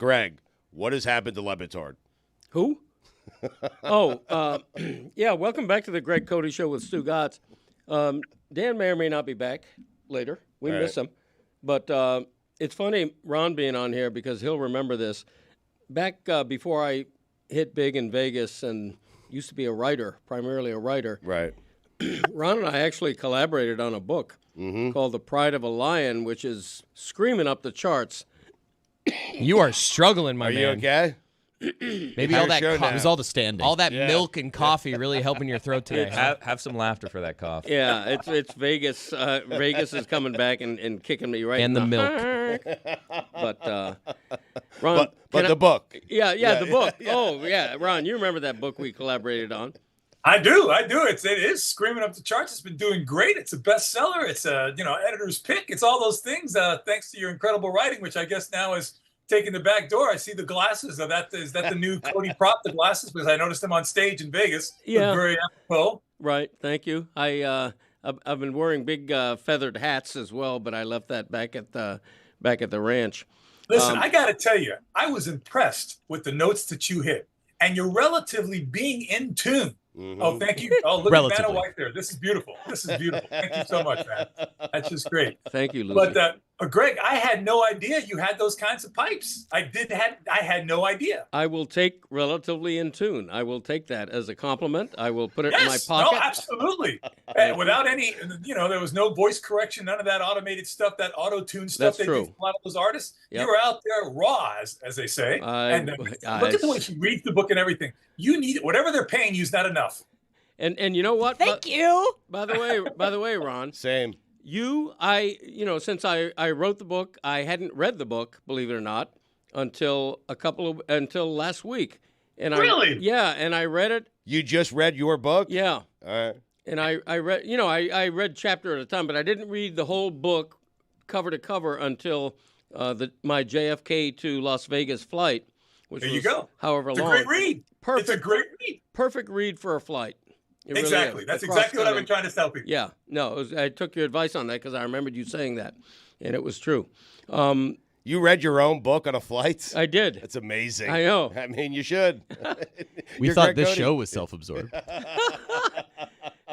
Greg, what has happened to Lebitard? Who? Yeah, welcome back to the Greg Cody Show with Stu Gatz. Dan may or may not be back later. We miss him. But it's funny, Ron being on here, because he'll remember this. Back before I hit big in Vegas and used to be a writer, primarily a writer. Right. Ron and I actually collaborated on a book called The Pride of a Lion, which is screaming up the charts. You are struggling, my Are man. you okay? Maybe all that Show now. It was all the standing. all that milk and coffee really helping your throat today. Have some laughter for that cough. Yeah, it's Vegas. Vegas is coming back and kicking me right And in the milk. But Ron, But the book. Yeah, the book. Oh, yeah, Ron, you remember that book we collaborated on? I do. It is screaming up the charts. It's been doing great. It's a bestseller. It's a editor's pick. It's all those things. Thanks to your incredible writing, which I guess now is taking the back door. I see the glasses. Is that the new Cody prop? The glasses, because I noticed them on stage in Vegas. Yeah, very apropos. Right. Thank you. I've been wearing big feathered hats as well, but I left that back at the ranch. Listen, I got to tell you, I was impressed with the notes that you hit, and you're relatively being in tune. Mm-hmm. Oh, thank you. Oh, look at Vanna White there. This is beautiful. Thank you so much, man. That's just great. Thank you, Lucy. But Greg, I had no idea you had those kinds of pipes. I had no idea. I will take relatively in tune. I will take that as a compliment. I will put it in my pocket. No, absolutely. And without any, there was no voice correction, none of that automated stuff, that auto-tune stuff they do for a lot of those artists. Yep. You were out there raw, as they say. Look at the way she reads the book and everything. You need whatever they're paying you is not enough. And you know what? Thank you. By the way, Ron. Same. Since I wrote the book, I hadn't read the book, believe it or not, until last week. And really? And I read it. You just read your book? Yeah. All right. And I read, I read chapter at a time, but I didn't read the whole book cover to cover until my JFK to Las Vegas flight, which there was you go. However it's long. It's a great read. Perfect. It's a great read. Perfect read for a flight. It exactly. Really That's exactly what I've been trying to tell people. Yeah. No, I took your advice on that because I remembered you saying that, and it was true. You read your own book on a flight? I did. That's amazing. I know. I mean, you should. We thought this show was self-absorbed.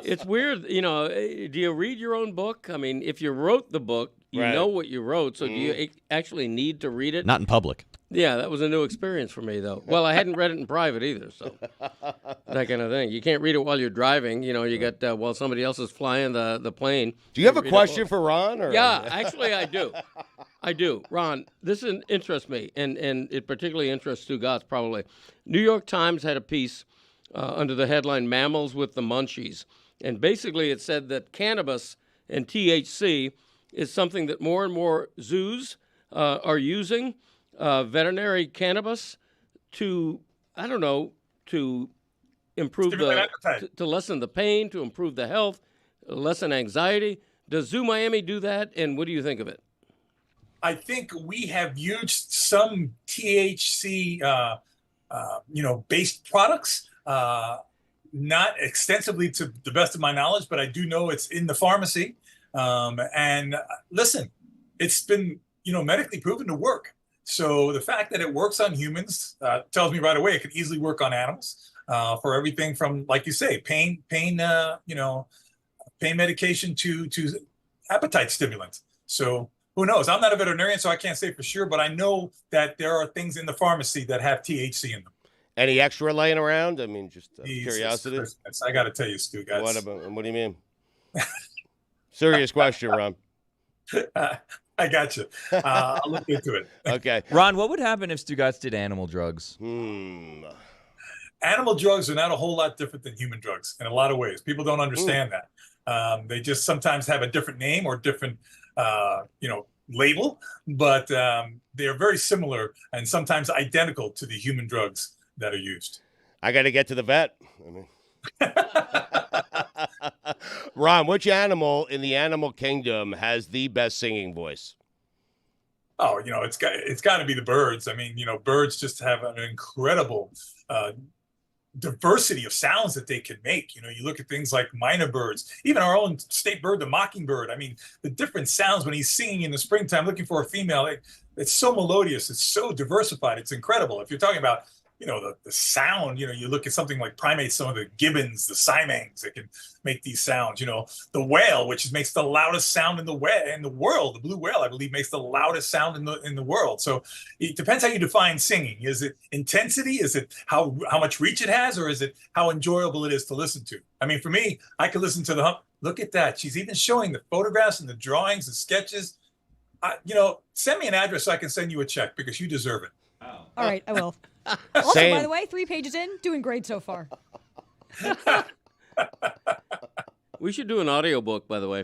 It's weird, do you read your own book? I mean, if you wrote the book, you know what you wrote, so do you actually need to read it? Not in public. Yeah, that was a new experience for me, though. Well, I hadn't read it in private either, so that kind of thing. You can't read it while you're driving. You got while somebody else is flying the plane. Do you have a question for Ron? Or? Yeah, actually, I do. I do. Ron, this interests me, and it particularly interests Stu Gatz, probably. New York Times had a piece under the headline, Mammals with the Munchies. And basically it said that cannabis and THC is something that more and more zoos are using, veterinary cannabis, to improve to lessen the pain, to improve the health, lessen anxiety. Does Zoo Miami do that, and what do you think of it? I think we have used some THC, based products, not extensively to the best of my knowledge, but I do know it's in the pharmacy. And listen, it's been, medically proven to work. So the fact that it works on humans tells me right away it could easily work on animals for everything from, like you say, pain medication to appetite stimulants. So who knows? I'm not a veterinarian, so I can't say for sure, but I know that there are things in the pharmacy that have THC in them. Any extra laying around? I mean, just curiosity. I got to tell you, Stu. What do you mean? Serious question, Ron. I got you. I'll look into it. Okay. Ron, what would happen if Stu Gatz did animal drugs? Animal drugs are not a whole lot different than human drugs in a lot of ways. People don't understand that. They just sometimes have a different name or different, label, but they are very similar and sometimes identical to the human drugs that are used. I got to get to the vet. Ron, which animal in the animal kingdom has the best singing voice? Oh, it's got to be the birds. I mean, birds just have an incredible diversity of sounds that they can make. You know, you look at things like minor birds, even our own state bird, the mockingbird. I mean, the different sounds when he's singing in the springtime, looking for a female, it's so melodious. It's so diversified. It's incredible. If you're talking about, you know, the sound, you know, you look at something like primates, some of the gibbons, the siamangs that can make these sounds, you know, the whale, which makes the loudest sound in the world. The blue whale, I believe, makes the loudest sound in the world. So it depends how you define singing. Is it intensity? Is it how much reach it has? Or is it how enjoyable it is to listen to? I mean, for me, I could listen to the hump. Look at that. She's even showing the photographs and the drawings and sketches. You know, send me an address so I can send you a check because you deserve it. All right, I will. Also, Same. by the way, 3 pages in, doing great so far. We should do an audiobook, by the way.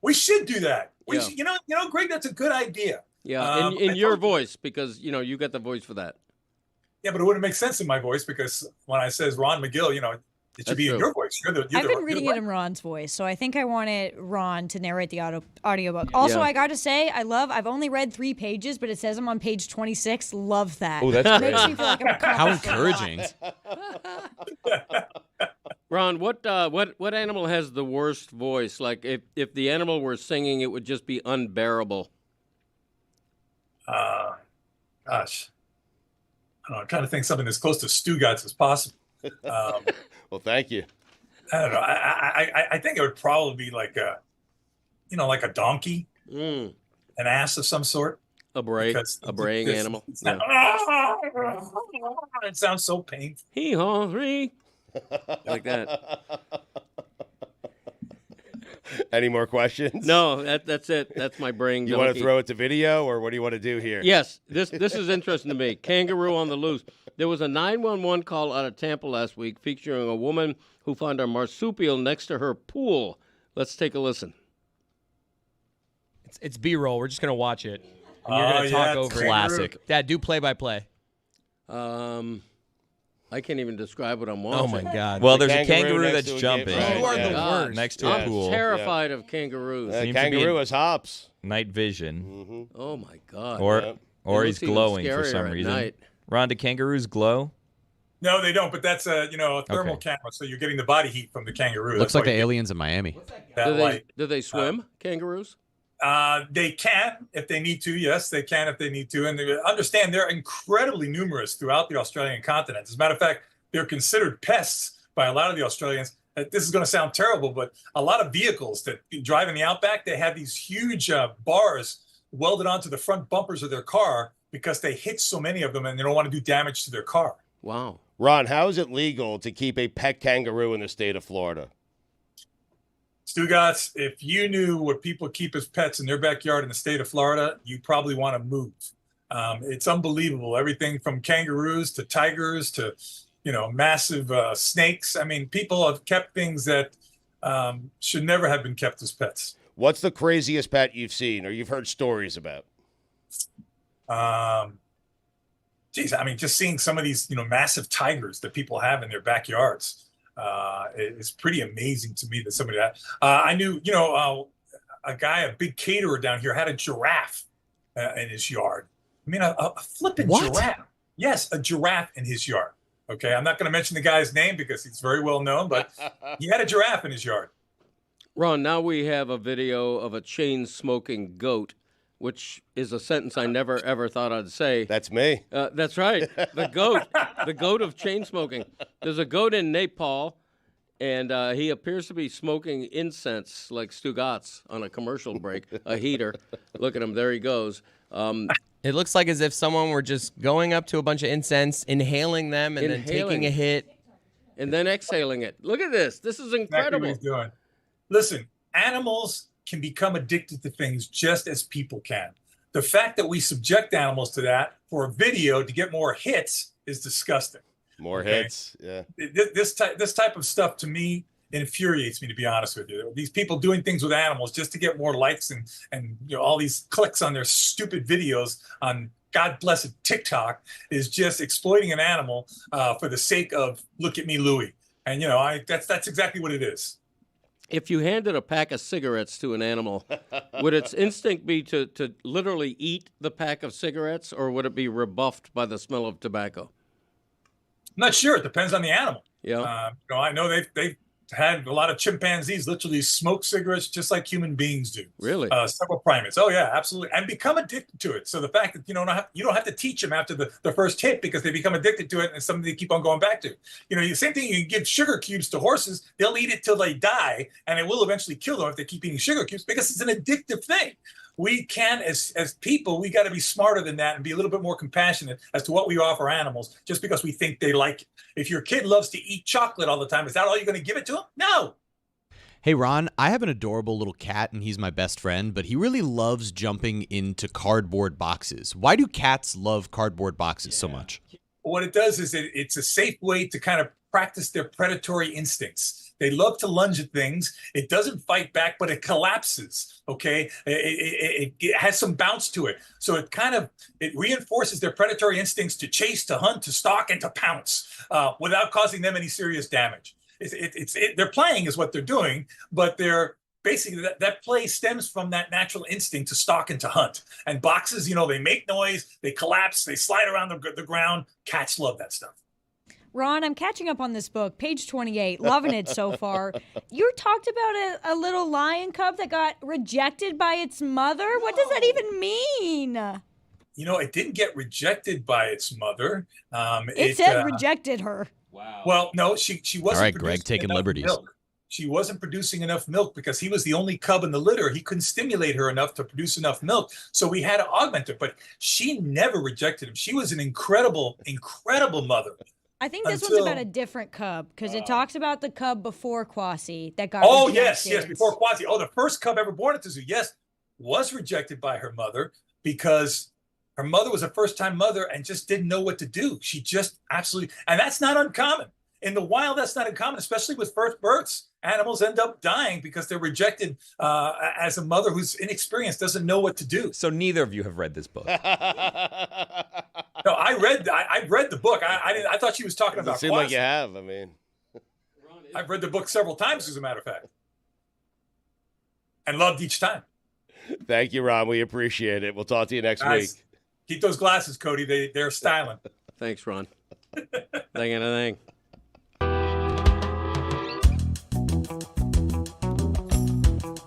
We should do that. Yeah. You know, Greg, that's a good idea. Yeah, in your voice, because, you know, you got the voice for that. Yeah, but it wouldn't make sense in my voice because when I says Ron Magill, you know, it should That's be in true. your voice. I've been reading it in Ron's voice, so I think I wanted Ron to narrate the audiobook. Also, Yeah. I got to say, I've only read 3 pages, but it says I'm on page 26. Love that. Oh, that's Makes great. me feel like I'm How accomplished. encouraging. Ron, what animal has the worst voice? Like, if the animal were singing, it would just be unbearable. Gosh, I don't know. I'm trying to think something as close to Stugatz as possible. Well, thank you. I don't know. I think it would probably be like a donkey, Mm, an ass of some sort. a bray, Because a braying it's- animal. it's not- It sounds so painful. Hee haw, three. Like that. Any more questions? No, that's it. That's my brain. You want to donkey. throw it to video, or what do you want to do here? Yes, this is interesting to me. Kangaroo on the loose. There was a 911 call out of Tampa last week featuring a woman who found a marsupial next to her pool. Let's take a listen. It's B-roll. We're just going to watch it. And you're going to talk it's over it. Classic. Dad, do play-by-play. I can't even describe what I'm watching. Oh, my God. Well, The there's a kangaroo kangaroo next that's to a jumping game, You are yeah. the God. worst. next to a I'm pool. terrified of kangaroos. Seems to be Kangaroo in- has hops. Night vision. Oh, my God. Or Yep. or It he's looks even glowing for scarier some at reason. night. Ron, do kangaroos glow? No, they don't. But that's a thermal Okay. camera, so you're getting the body heat from the kangaroo. Looks That's like why the you get aliens in Miami. that light. Do they swim, kangaroos? They can if they need to. Yes, they can if they need to. And they understand they're incredibly numerous throughout the Australian continent. As a matter of fact, they're considered pests by a lot of the Australians. This is going to sound terrible, but a lot of vehicles that drive in the outback, they have these huge bars welded onto the front bumpers of their car because they hit so many of them and they don't want to do damage to their car. Wow. Ron, how is it legal to keep a pet kangaroo in the state of Florida? Stugatz, if you knew what people keep as pets in their backyard in the state of Florida, you probably want to move. It's unbelievable. Everything from kangaroos to tigers to, massive snakes. I mean, people have kept things that should never have been kept as pets. What's the craziest pet you've seen or you've heard stories about? Geez, I mean, just seeing some of these, massive tigers that people have in their backyards is pretty amazing to me that somebody that I knew, a guy, a big caterer down here had a giraffe in his yard. I mean, a flipping giraffe. Yes, a giraffe in his yard. Okay, I'm not going to mention the guy's name because he's very well known, but he had a giraffe in his yard. Ron, now we have a video of a chain-smoking goat, which is a sentence I never, ever thought I'd say. That's me. That's right. The goat of chain smoking. There's a goat in Nepal, and he appears to be smoking incense like Stugatz on a commercial break, a heater. Look at him. There he goes. It looks like as if someone were just going up to a bunch of incense, inhaling them, and then taking a hit. And then exhaling it. Look at this. This is Exactly incredible. what he's doing. Listen, animals can become addicted to things just as people can. The fact that we subject animals to that for a video to get more hits is disgusting. More Okay. hits. Yeah. This type of stuff to me infuriates me, to be honest with you. These people doing things with animals just to get more likes and all these clicks on their stupid videos on God blessed TikTok is just exploiting an animal for the sake of look at me, Louie. And that's exactly what it is. If you handed a pack of cigarettes to an animal, would its instinct be to literally eat the pack of cigarettes, or would it be rebuffed by the smell of tobacco? not sure. It depends on the animal. Yeah. I know they've had a lot of chimpanzees literally smoke cigarettes just like human beings do. Really? Several primates. Oh yeah, absolutely, and become addicted to it. So the fact that you don't have to teach them after the first hit because they become addicted to it, and it's something they keep on going back to. The same thing. You can give sugar cubes to horses; they'll eat it till they die, and it will eventually kill them if they keep eating sugar cubes because it's an addictive thing. We can, as people, we got to be smarter than that and be a little bit more compassionate as to what we offer animals just because we think they like it. If your kid loves to eat chocolate all the time, is that all you're going to give it to them? No. Hey, Ron, I have an adorable little cat, and he's my best friend, but he really loves jumping into cardboard boxes. Why do cats love cardboard boxes so much? What it does is it's a safe way to kind of practice their predatory instincts. They love to lunge at things. It doesn't fight back, but it collapses. Okay, it has some bounce to it, so it reinforces their predatory instincts to chase, to hunt, to stalk, and to pounce without causing them any serious damage. They're playing is what they're doing, but they're basically that play stems from that natural instinct to stalk and to hunt. And boxes, they make noise, they collapse, they slide around the ground. Cats love that stuff. Ron, I'm catching up on this book, page 28, loving it so far. You talked about a little lion cub that got rejected by its mother. What does that even mean? It didn't get rejected by its mother. It said rejected her. Wow. Well, no, she wasn't. All right, Greg, taking liberties. Milk. She wasn't producing enough milk because he was the only cub in the litter. He couldn't stimulate her enough to produce enough milk. So we had to augment her. But she never rejected him. She was an incredible, incredible mother. I think this one's about a different cub because it talks about the cub before Kwasi that got rejected. Yes, before Kwasi. Oh, the first cub ever born at the zoo, yes, was rejected by her mother because her mother was a first-time mother and just didn't know what to do. She just absolutely, and that's not uncommon. In the wild, that's not uncommon, especially with first births. Animals end up dying because they're rejected as a mother who's inexperienced, doesn't know what to do. So neither of you have read this book. No, I read the book. I thought she was talking about. It seems like you have. I mean, I've read the book several times, as a matter of fact, and loved each time. Thank you, Ron. We appreciate it. We'll talk to you next week. Keep those glasses, Cody. They're styling. Thanks, Ron. Thing and a thing.